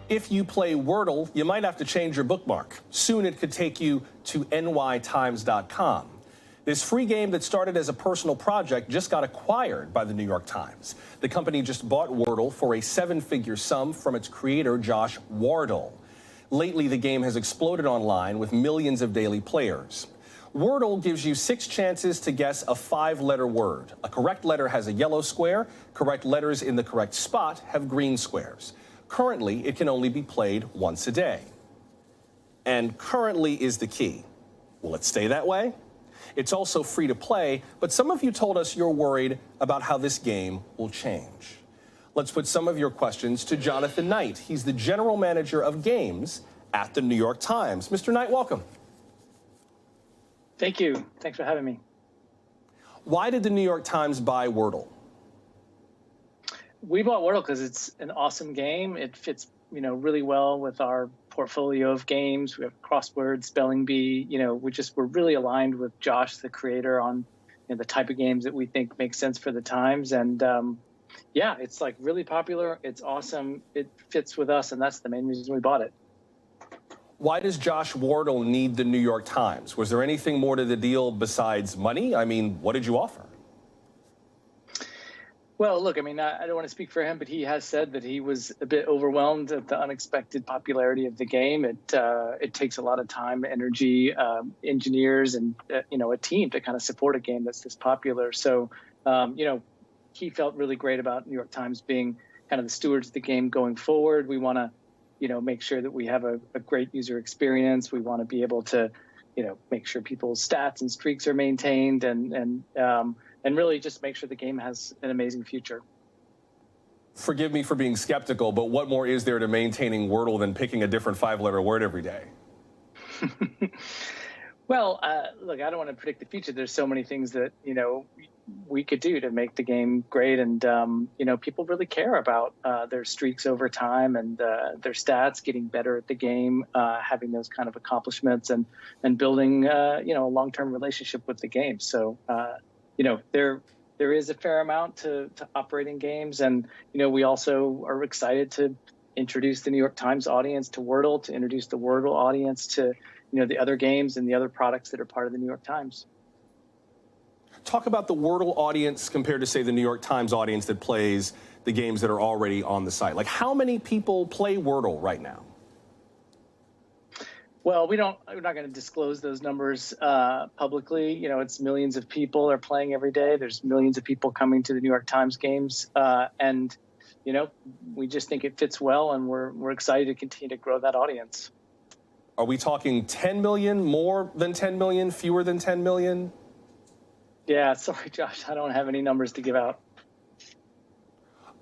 If you play Wordle, you might have to change your bookmark. Soon it could take you to nytimes.com. This free game that started as a personal project just got acquired by the New York Times. The company just bought Wordle for a seven-figure sum from its creator, Josh Wardle. Lately, the game has exploded online with millions of daily players. Wordle gives you 6 chances to guess a 5-letter word. A correct letter has a yellow square. Correct letters in the correct spot have green squares. Currently, it can only be played once a day. And currently is the key. Will it stay that way? It's also free to play, but some of you told us you're worried about how this game will change. Let's put some of your questions to Jonathan Knight. He's the general manager of games at the New York Times. Mr. Knight, welcome. Thank you. Thanks for having me. Why did the New York Times buy Wordle? We bought Wordle because it's an awesome game. It fits, really well with our portfolio of games. We have crossword, spelling bee. We're really aligned with Josh, the creator, on the type of games that we think make sense for the times. And yeah, it's like really popular. It's awesome. It fits with us, and that's the main reason we bought it. Why does Josh Wardle need the New York Times? Was there anything more to the deal besides money? I mean, what did you offer? Well, look, I don't want to speak for him, but he has said that he was a bit overwhelmed at the unexpected popularity of the game. It takes a lot of time, energy, engineers, and a team to kind of support a game that's this popular. So, he felt really great about New York Times being kind of the stewards of the game going forward. We want to, make sure that we have a great user experience. We want to be able to, make sure people's stats and streaks are maintained, and really just make sure the game has an amazing future. Forgive me for being skeptical, but what more is there to maintaining Wordle than picking a different 5-letter word every day? Well, look, I don't want to predict the future. There's so many things that, we could do to make the game great. And, people really care about their streaks over time and their stats, getting better at the game, having those kind of accomplishments and building, a long-term relationship with the game. So, there is a fair amount to operating games. And, we also are excited to introduce the New York Times audience to Wordle, to introduce the Wordle audience to, the other games and the other products that are part of the New York Times. Talk about the Wordle audience compared to, say, the New York Times audience that plays the games that are already on the site. Like, how many people play Wordle right now? Well, we're not going to disclose those numbers publicly. It's millions of people are playing every day. There's millions of people coming to the New York Times games. And we just think it fits well, and we're excited to continue to grow that audience. Are we talking 10 million, more than 10 million, fewer than 10 million? Yeah, sorry, Josh. I don't have any numbers to give out.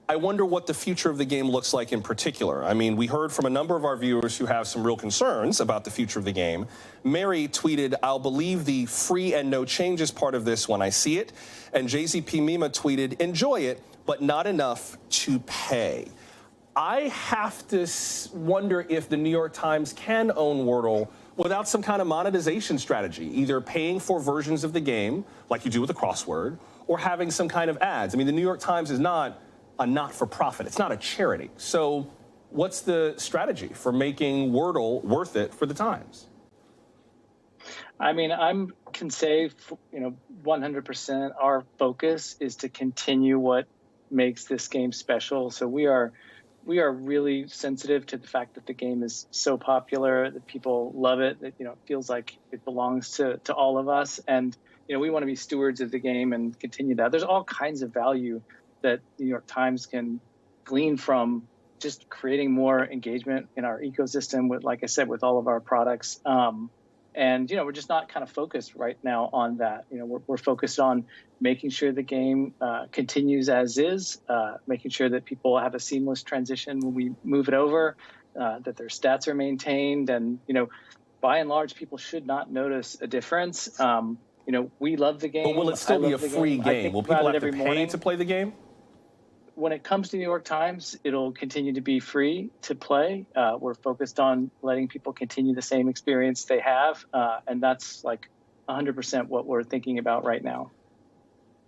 I wonder what the future of the game looks like in particular. I mean, we heard from a number of our viewers who have some real concerns about the future of the game. Mary tweeted, "I'll believe the free and no changes part of this when I see it." And JZP Mima tweeted, "Enjoy it, but not enough to pay." I have to wonder if the New York Times can own Wordle without some kind of monetization strategy, either paying for versions of the game, like you do with a crossword, or having some kind of ads. I mean, the New York Times is not a not-for-profit. It's not a charity. So what's the strategy for making Wordle worth it for the Times? I can say, 100% our focus is to continue what makes this game special. So we are really sensitive to the fact that the game is so popular, that people love it, that, it feels like it belongs to all of us. And, we want to be stewards of the game and continue that. There's all kinds of value that the New York Times can glean from just creating more engagement in our ecosystem with, like I said, with all of our products. And, we're just not kind of focused right now on that. We're focused on making sure the game continues as is, making sure that people have a seamless transition when we move it over, that their stats are maintained. And, by and large, people should not notice a difference. We love the game. But will it still be a free game? Will people have to pay to play the game? When it comes to New York Times, it'll continue to be free to play. We're focused on letting people continue the same experience they have. And that's like 100% what we're thinking about right now.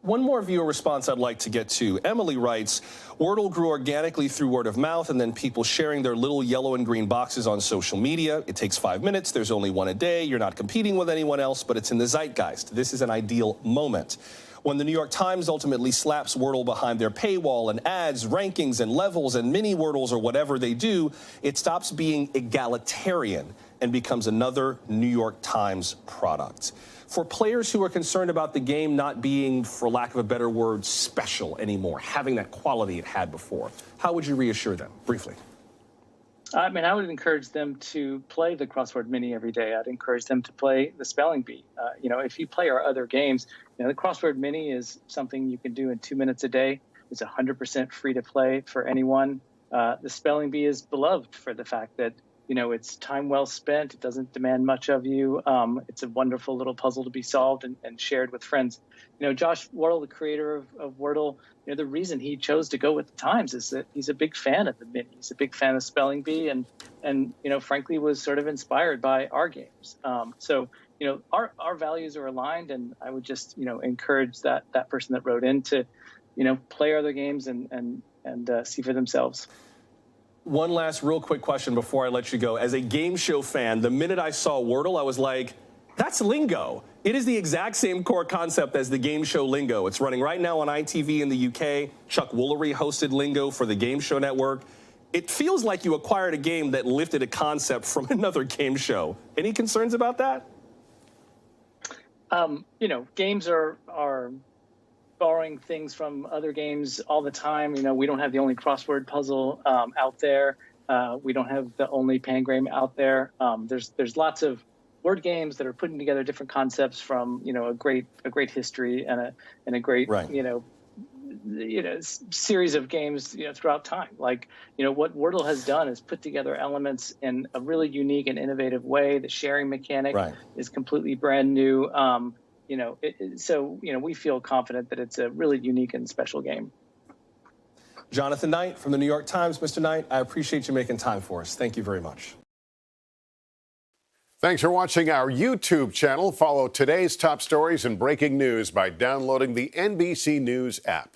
One more viewer response I'd like to get to. Emily writes, Wordle grew organically through word of mouth and then people sharing their little yellow and green boxes on social media. It takes 5 minutes. There's only one a day. You're not competing with anyone else, but it's in the zeitgeist. This is an ideal moment. When the New York Times ultimately slaps Wordle behind their paywall and ads, rankings, and levels and mini Wordles or whatever they do, it stops being egalitarian and becomes another New York Times product. For players who are concerned about the game not being, for lack of a better word, special anymore, having that quality it had before, how would you reassure them, briefly? I mean, I would encourage them to play the crossword mini every day. I'd encourage them to play the spelling bee. If you play our other games, the crossword mini is something you can do in 2 minutes a day. It's 100% free to play for anyone. The spelling bee is beloved for the fact that it's time well spent. It doesn't demand much of you. It's a wonderful little puzzle to be solved and shared with friends. Josh Wardle, the creator of Wordle, the reason he chose to go with the Times is that he's a big fan of the mini. He's a big fan of spelling bee and frankly, was sort of inspired by our games. So our values are aligned, and I would just, encourage that person that wrote in to, play other games and see for themselves. One last real quick question before I let you go. As a game show fan, the minute I saw Wordle, I was like, that's Lingo. It is the exact same core concept as the game show Lingo. It's running right now on ITV in the UK. Chuck Woolery hosted Lingo for the Game Show Network. It feels like you acquired a game that lifted a concept from another game show. Any concerns about that? Games are borrowing things from other games all the time. We don't have the only crossword puzzle out there. We don't have the only pangram out there. There's lots of word games that are putting together different concepts from a great history and a great right. Series of games throughout time. Like what Wordle has done is put together elements in a really unique and innovative way. The sharing mechanic right. is completely brand new. So we feel confident that it's a really unique and special game. Jonathan Knight from the New York Times. Mr. Knight, I appreciate you making time for us. Thank you very much. Thanks for watching our YouTube channel. Follow today's top stories and breaking news by downloading the NBC News app.